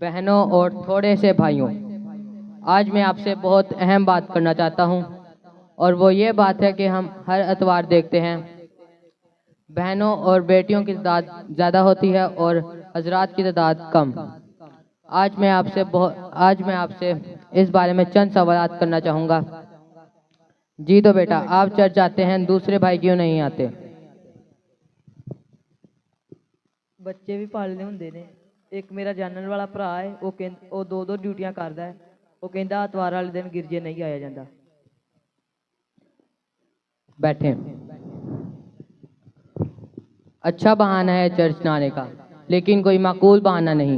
बहनों और थोड़े से भाइयों, आज मैं आपसे बहुत अहम बात करना चाहता हूं और वो ये बात है कि हम हर एतवार देखते हैं बहनों और बेटियों की तादाद ज़्यादा होती है और हजरात की तादाद कम। आज मैं आपसे इस बारे में चंद सवाल करना चाहूँगा। जी तो बेटा, आप चर्च जाते हैं, दूसरे भाई क्यों नहीं आते? ਬੱਚੇ ਵੀ ਪਾਲਣੇ ਹੁੰਦੇ ਨੇ। ਇੱਕ ਮੇਰਾ ਜਾਣਨ ਵਾਲਾ ਭਰਾ ਹੈ, ਉਹ ਦੋ ਡਿਊਟੀਆਂ ਕਰਦਾ ਹੈ। ਉਹ ਕਹਿੰਦਾ ਐਤਵਾਰ ਵਾਲੇ ਦਿਨ ਗਿਰਜੇ ਨਹੀਂ ਆਇਆ ਜਾਂਦਾ। बैठे। अच्छा बहाना है चर्च ना आने का, लेकिन कोई माकूल बहाना नहीं।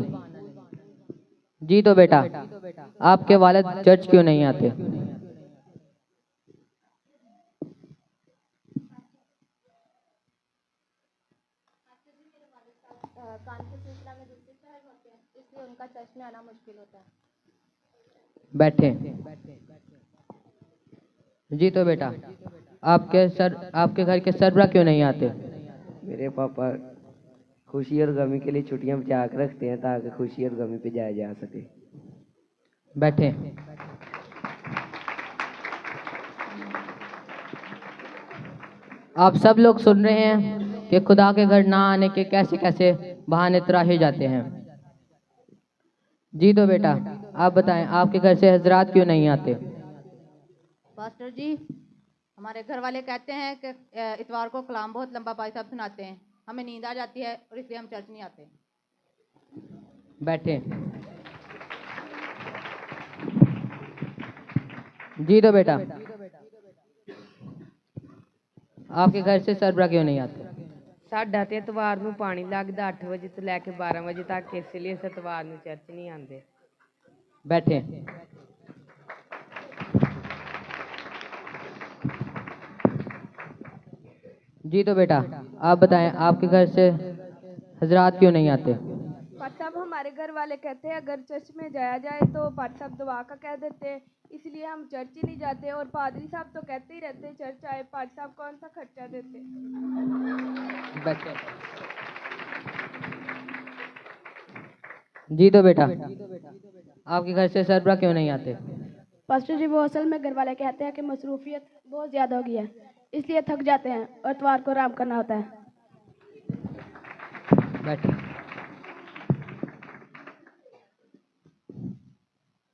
जी तो बेटा, आपके वालिद चर्च क्यों नहीं आते? काम के सिलसिला में दूसरे शहर होते हैं, इसलिए उनका चर्च में आना मुश्किल होता है। बैठे। जी तो बेटा, आपके घर के सरबरा क्यों नहीं आते? मेरे पापा खुशी और गमी के लिए छुट्टियां बचा कर रखते हैं ताकि खुशी और गमी पे जाया जा सके। बैठे। आप सब लोग सुन रहे हैं कि खुदा के घर ना आने के कैसे कैसे बहाने तराशे जाते हैं। जी तो बेटा, आप बताएं, आपके घर से हजरात क्यों नहीं आते? पास्टर जी, हमारे घर वाले कहते हैं कि इतवार को कलाम बहुत लंबा भाई साहब सुनाते हैं, हमें नींद आ जाती है और इसलिए हम चर्च नहीं आते। बैठे। जी तो बेटा, आपके घर से सरबरा क्यों नहीं आते? ਸਾਡਾ ਤੇ ਇਤਵਾਰ ਨੂੰ ਪਾਣੀ ਲੱਗਦਾ 8 ਵਜੇ ਤੋਂ ਲੈ ਕੇ 12 ਵਜੇ ਤੱਕ, ਇਸ ਲਈ ਅਸੀਂ ਇਤਵਾਰ ਨੂੰ ਚਰਚ ਨਹੀਂ ਆਉਂਦੇ। बैठे। जी तो बेटा, आप बताएं, आपके घर से हजरात क्यों नहीं आते? पाठ साहब, हमारे घर वाले कहते हैं अगर चर्च में जाया जाए तो पाठ साहब दुआ का कह देते हैं, इसलिए हम चर्च ही नहीं जाते। और पादरी साहब तो कहते ही रहते हैं चर्च आए, पाठ साहब कौन सा खर्चा देते। बैठे। जी तो बेटा, आपके घर से सरबरा क्यों नहीं आते? पास्टर जी, वो असल में घर वाले कहते हैं कि मसरूफियत बहुत ज़्यादा हो गई है, इसलिए थक जाते हैं और इतवार को आराम करना होता है। बैठे।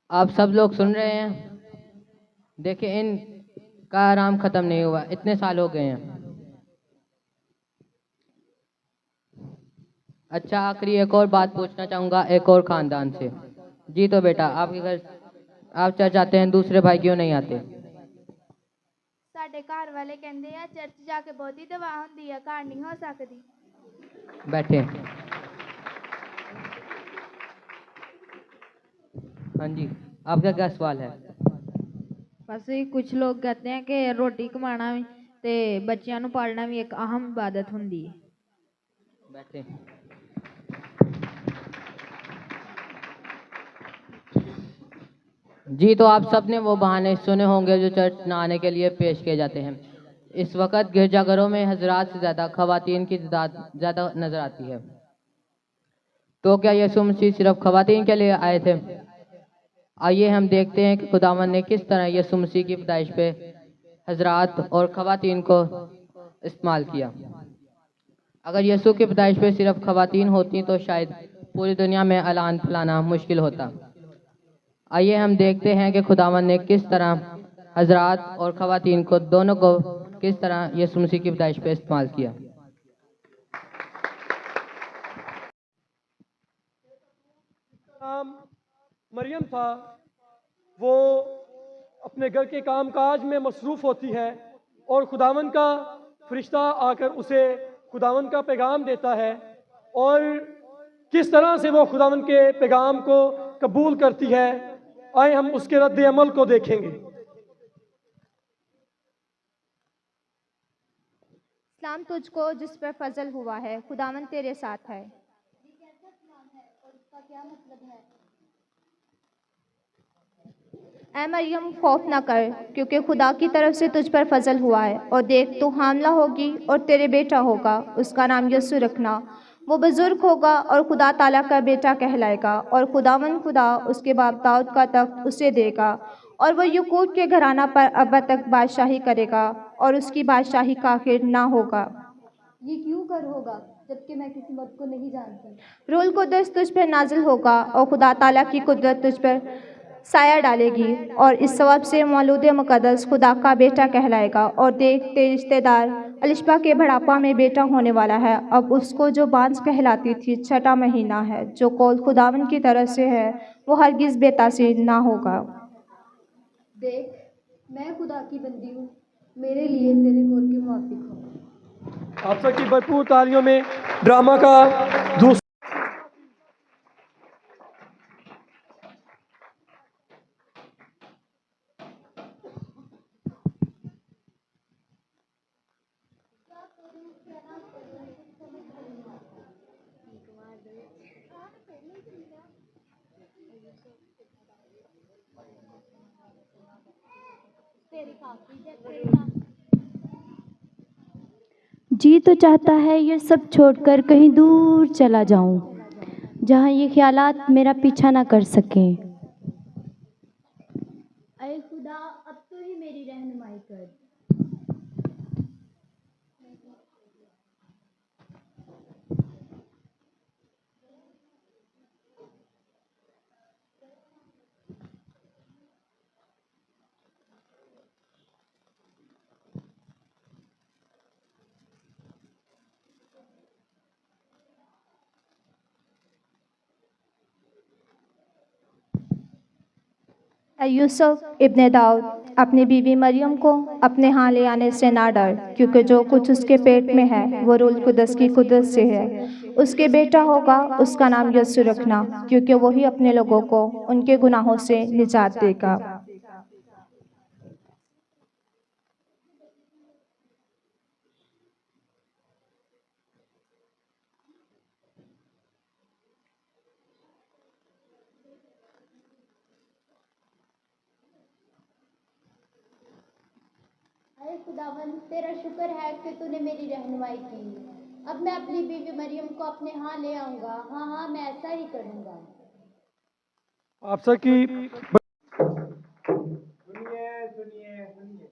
आप सब लोग सुन रहे हैं, देखिए इनका आराम खत्म नहीं हुआ, इतने साल हो गए हैं। अच्छा, आखिरी एक और बात पूछना चाहूँगा एक और ख़ानदान से। जी तो बेटा, आपके घर आप चर्च जाते हैं, दूसरे भाई क्यों नहीं आते? ਸਾਡੇ ਘਰ ਵਾਲੇ ਕਹਿੰਦੇ ਆ ਚਰਚ ਜਾ ਕੇ ਬਹੁਤੀ ਦਵਾ ਹੁੰਦੀ ਆ, ਘਰ ਨਹੀਂ ਹੋ ਸਕਦੀ। बैठे। हाँ जी, आपका क्या सवाल है? बस कुछ लोग कहते हैं कि रोटी कमाना भी ते बच्चियां नूं पालना भी एक अहम इबादत हुंदी है। बैठे। जी तो आप सब ने वो बहाने सुने होंगे जो चर्च न आने के लिए पेश किए जाते हैं। इस वक्त गिरजाघरों में हजरात से ज़्यादा खवातीन की तादाद ज़्यादा नजर आती है। तो क्या यीशु मसीह सिर्फ खवातीन के लिए आए थे? आइए हम देखते हैं कि खुदावन ने किस तरह यीशु मसीह की पैदाइश पे हजरात और खवातीन को इस्तेमाल किया। अगर यीशु की पैदाइश पे सिर्फ खवातीन होती तो शायद पूरी दुनिया में ऐलान फैलाना मुश्किल होता। आइए हम देखते हैं कि खुदावन ने किस तरह हजरात और खवातीन को दोनों को किस तरह यीशु मसीह की पैदाइश पे इस्तेमाल किया। नाम मरियम था, वो अपने घर के काम काज में मसरूफ़ होती है और खुदावन का फरिश्ता आकर उसे खुदावन का पैगाम देता है और किस तरह से वो खुदावन के पैगाम को कबूल करती है। आए हम उसके रद्द अमल को देखेंगे। सलाम तुझको जिस पर फजल हुआ है, खुदावन तेरे साथ है। ऐ मरियम, खौफ न कर, क्योंकि खुदा की तरफ से तुझ पर फजल हुआ है। और देख, तू हामला होगी और तेरे बेटा होगा, उसका नाम यीशु रखना। वो बुजुर्ग होगा और खुदा ताला का बेटा कहलाएगा और खुदावन खुदा उसके बाप दाऊद का तख्त उसे देगा और वो याकूब के घराना पर अब तक बादशाही करेगा और उसकी बादशाही का आखिर ना होगा। ये क्यों कर होगा जबकि मैं किसी मर्द को नहीं जानती। रूल कुदस तुझ पर नाजिल होगा और खुदा ताला की कुदरत तुझ पर साया डालेगी और इस सबब से मौलूद मुकद्दस खुदा का बेटा कहलाएगा। और देख तेरे रिश्तेदार अलिशबा के बढ़ापा में बेटा होने वाला है। अब उसको जो बांस कहलाती थी 6वां महीना है, जो कौल खुदावन की तरफ से है वो हरगिज़ बेतासीर ना होगा। देख मैं खुदा की बंदी हूँ, मेरे लिए तेरे कौल के मुआफिक हो। आप सबकी भरपूर तालियों में ड्रामा का दूसरा जी तो चाहता है ये सब छोड़कर कहीं दूर चला जाऊं, जहां ये ख्यालात मेरा पीछा ना कर सकें। अय खुदा अब तो ही मेरी रहनुमाई कर। यूसुफ इब्ने दाऊद अपनी बीवी मरियम को अपने यहाँ ले आने से ना डर, क्योंकि जो कुछ उसके पेट में है वो रूल कुदस की कुदरत से है। उसके बेटा होगा, उसका नाम यीशु रखना, क्योंकि वही अपने लोगों को उनके गुनाहों से निजात देगा। अय खुदावन तेरा शुक्र है कि तूने मेरी रहनुमाई की। अब मैं अपनी बीवी मरियम को अपने यहाँ ले आऊँगा। हाँ हाँ मैं ऐसा ही करूँगा। आप सबकी सुनिए सुनिए सुनिए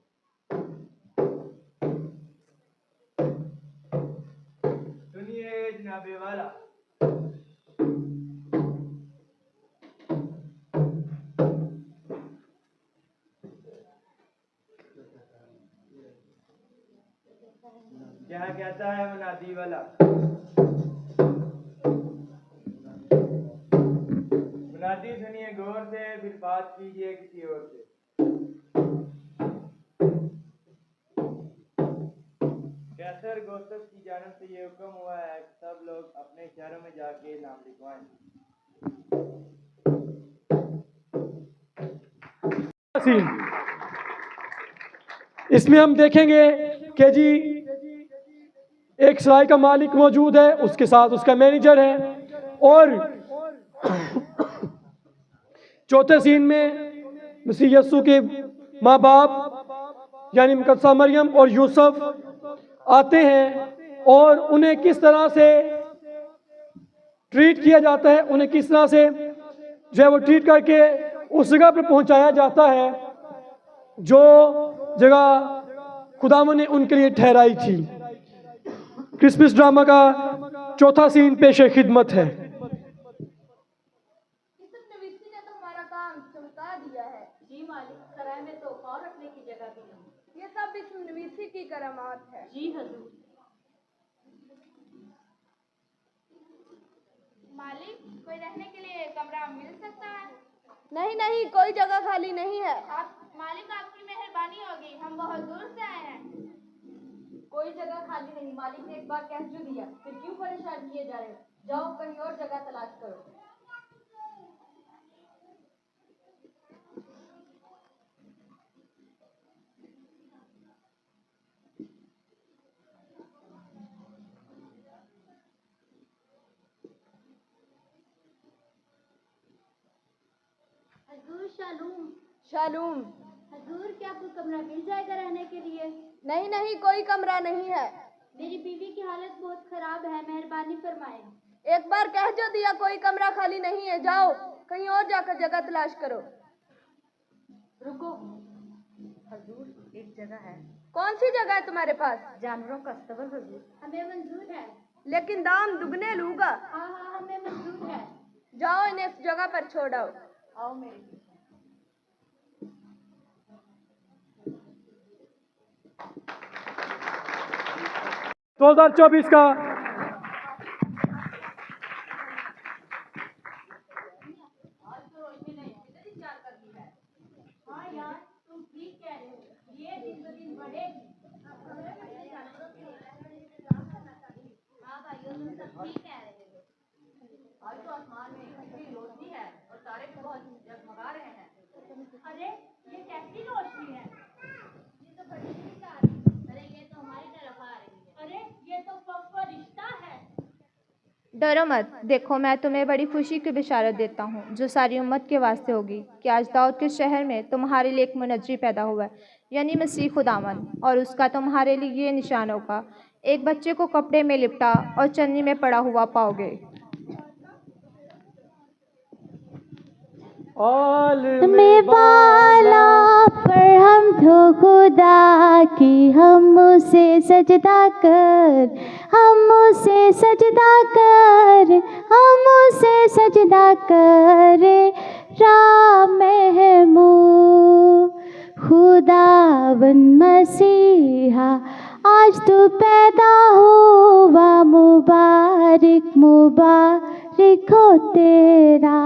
सुनिए जनाबे वाला, क्या कहता है मुनादी वाला? मुनादी सुनिए गौर से, फिर बात कीजिए किसी और से। कैसर गोस्तब की जानब से ये हुक्म हुआ है कि सब लोग अपने शहरों में जाके नाम लिखवाएं। इसमें हम देखेंगे कि जी एक सराय का मालिक मौजूद है, उसके साथ उसका मैनेजर है, और चौथे सीन में मसीह यस्सु के माँ बाप यानी मुकद्दसा मरियम और यूसुफ आते हैं और उन्हें किस तरह से ट्रीट किया जाता है, उन्हें किस तरह से जो है वो ट्रीट करके उस जगह पर पहुंचाया जाता है जो जगह खुदावन ने उनके लिए ठहराई थी। क्रिसमस ड्रामा का चौथा सीन पेशे खिदमत है। जी मालिक, सराय में तो और रखने की जगह भी नहीं। ये सब इस नवीसी की करामात है। जी हजूर। मालिक कोई रहने के लिए कमरा मिल सकता है? नहीं नहीं, कोई जगह खाली नहीं है। मालिक आपकी मेहरबानी होगी, हम बहुत दूर से आए हैं। कोई जगह खाली नहीं, मालिक ने एक बार कह जो दिया, फिर क्यों परेशान किए जा रहे हो? जाओ कहीं और जगह तलाश करो। हजूर शालूम। शालूम। हजूर क्या कोई कमरा मिल जाएगा रहने के लिए? नहीं नहीं, कोई कमरा नहीं है। मेरी बीवी की हालत बहुत खराब है, मेहरबानी फरमाएं। एक बार कह जो दिया कोई कमरा खाली नहीं है, जाओ कहीं और जाकर जगह तलाश करो। रुको हजूर, एक जगह है। कौन सी जगह है तुम्हारे पास? जानवरों का अस्तबल हजूर। हमें मंजूर है। लेकिन दाम दुगने लूंगा। हाँ हाँ हमें मंजूर है। जाओ इन्हें इस जगह पर छोड़ आओ। आओ मेरे पीछे। 2024 का आज तो आसमान में इतनी रोशनी है और तारे भी बहुत जगमगा रहे हैं। अरे ये कैसी रोशनी है? ये तो बड़ी सितारे। अरे ये तो हमारी तरफ आ रही है। अरे ये तो फरिश्ता है। डरो मत, देखो मैं तुम्हें बड़ी खुशी की बिशारत देता हूँ जो सारी उम्मत के वास्ते होगी कि आज दाऊद के शहर में तुम्हारे लिए एक मुनज्जी पैदा हुआ है, यानी मसीह खुदावन, और उसका तुम्हारे लिए ये निशान होगा, एक बच्चे को कपड़े में लिपटा और चन्नी में पड़ा हुआ पाओगे। में बाला पर हम तो खुदा की, हम उसे सजदा कर, हम उसे सजदा कर, हम उसे सजदा कर। राम महमूद खुदावन मसीहा, आज तू पैदा हुआ, मुबारक मुबारक हो तेरा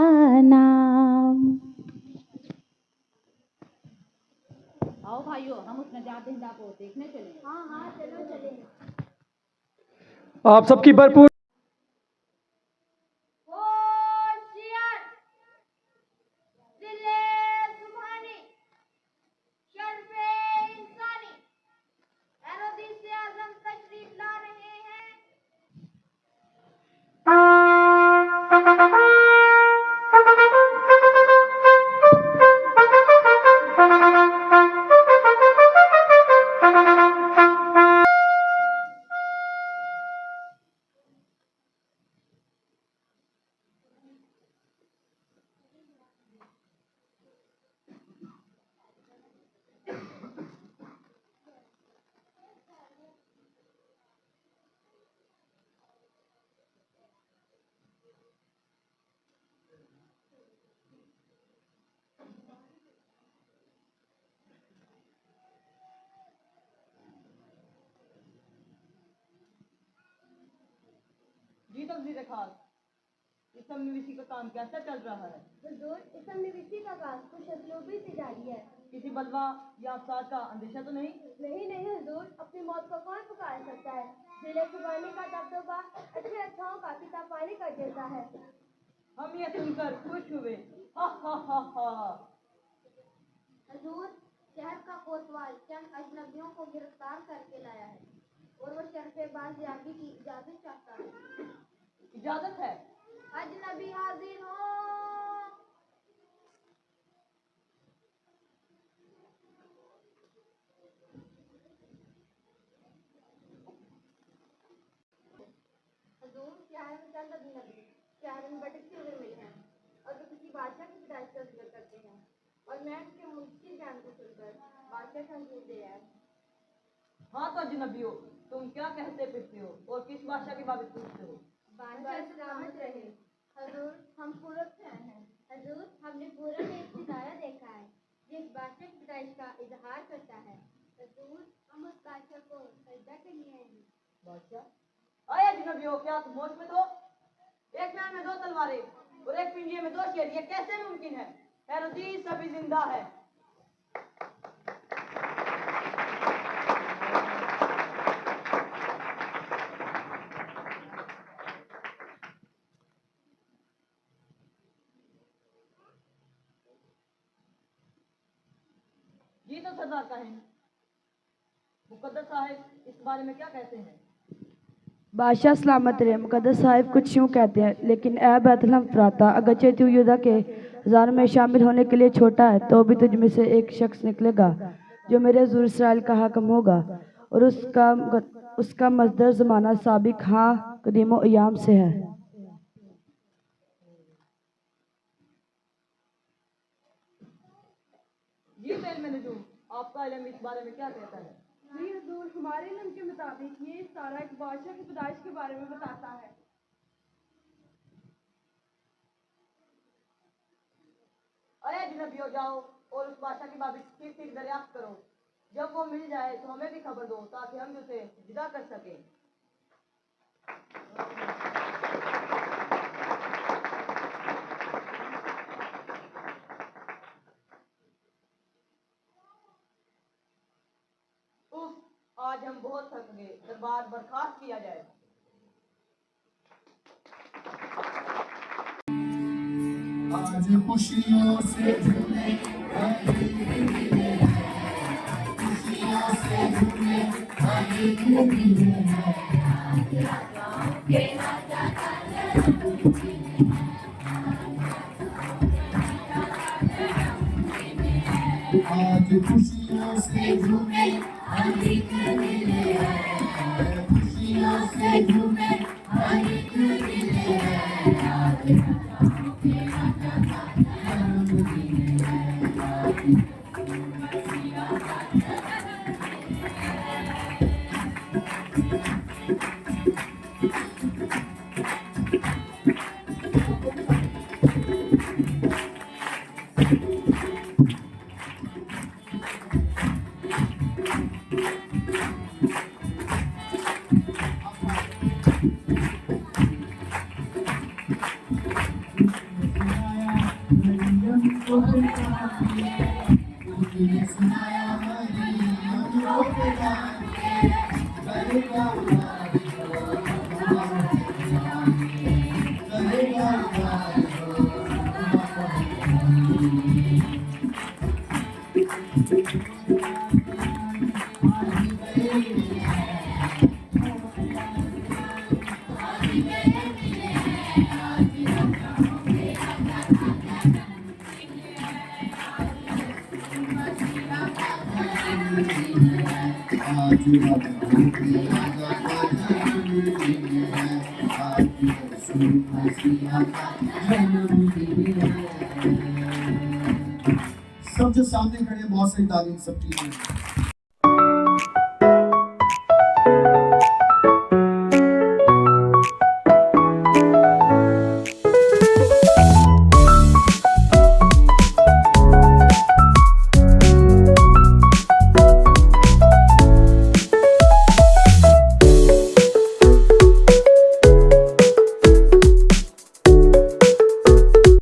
नाम। आओ भाइयों, हम उस नजात हिंदा को देखने चले। हाँ हाँ चलो चले। आप सबकी भरपूर जी तकदीर खास, इस समनवीसी का काम कैसा चल रहा है? हुजूर, इस समनवीसी का काम खुशअस्लूबी से जारी है। किसी बलवा या अफसाद का अंदेशा तो नहीं? नहीं नहीं हुजूर, अपनी मौत को कौन पुकार सकता है? दिले जुबानी का दबदबा अच्छे अच्छाओं का सीता पानी कर देता है। हम ये सुनकर खुश हुए। हा हा हा हा। हुजूर, शहर का कोतवाल चंद अजनबियों को गिरफ्तार करके लाया है और वो शरफे-बाज़ियाबी की इजाजत चाहता है। इजाजत है? अजनबी हाजिर हो। हुजूर, शहर में चंद अजनबी शहर में भटकते हुए मिले हैं और वो किसी बादशाह की हिदायत का जिक्र करते हैं और मैं उसके मुश्किल बयान को सुनकर बादशाह का अंगूर दे आया। हाँ तो अजनबियो, तुम क्या कहते फिरते हो और किस बादशाह की बात पूछते हो? बादशाह सलामत रहे। हुजूर, हम पूरब से आए हैं। हुजूर, हमने पूरब में एक सितारा देखा है जिस बादशाह की पैदाइश का इजहार करता है। हुजूर, हम उस बादशाह को सजदा करने आए हैं। बादशाह? आए अजनबियो, क्या तुम होश में हो? एक मैन में 2 तलवारें और एक पिंजरे में 2 शेर, ये कैसे मुमकिन है? हैरतीस अभी जिंदा है। जी तो सरदार कहें, मुकद्दस साहिब इस बारे में क्या कहते हैं? बादशाह सलामत रहे। मुकद्दस साहिब कुछ यूँ कहते हैं, लेकिन ऐ बैतलहम फ्राता, अगरचे तू यहूदा के हज़ारों में शामिल होने के लिए छोटा है, तो भी तुझ में से एक शख्स निकलेगा जो मेरे हुजूर इसराइल का हाकिम होगा और उसका मजदर ज़माना साबिक हाँ कदीम अयाम से है। जी इल्म नजूम, आपका इल्म इस बारे में क्या कहता है? जी हुजूर, हमारे इल्म के मुताबिक ये सारा एक बादशाह की पैदाइश के बारे में बताता है। अरे अजनबियो, जाओ और उस बादशाह की बात ठीक दरियाफ्त करो। जब वो मिल जाए तो हमें भी खबर दो ताकि हम उसे विदा कर सकें। उफ, आज हम बहुत थक गए, दरबार बर्खास्त किया जाए। आज खुशियों से झूमे, खुशियों से झूमे, आज खुशियों से झूमे, खुशियों से झूमे, सब जो सामने खड़े बहुत सारी तालीम सबकी है।